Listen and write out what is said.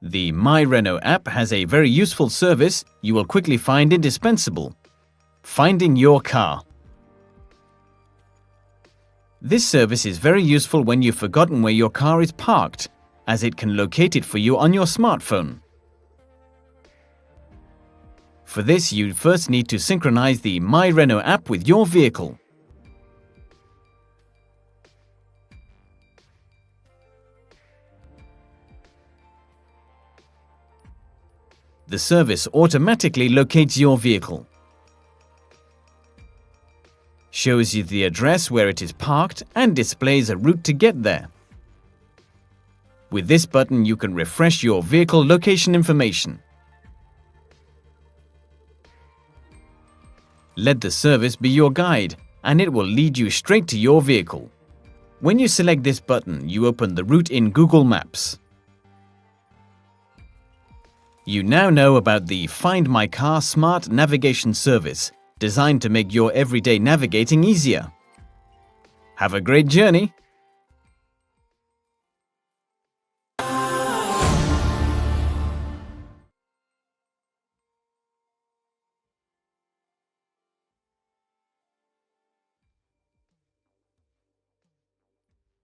The MyRenault app has a very useful service you will quickly find indispensable: finding your car. This service is very useful when you've forgotten where your car is parked, as it can locate it for you on your smartphone. For this, you first need to synchronize the MyRenault app with your vehicle. The service automatically locates your vehicle, shows you the address where it is parked, and displays a route to get there. With this button, you can refresh your vehicle location information. Let the service be your guide, and it will lead you straight to your vehicle. When you select this button, you open the route in Google Maps. You now know about the Find My Car smart navigation service, designed to make your everyday navigating easier. Have a great journey!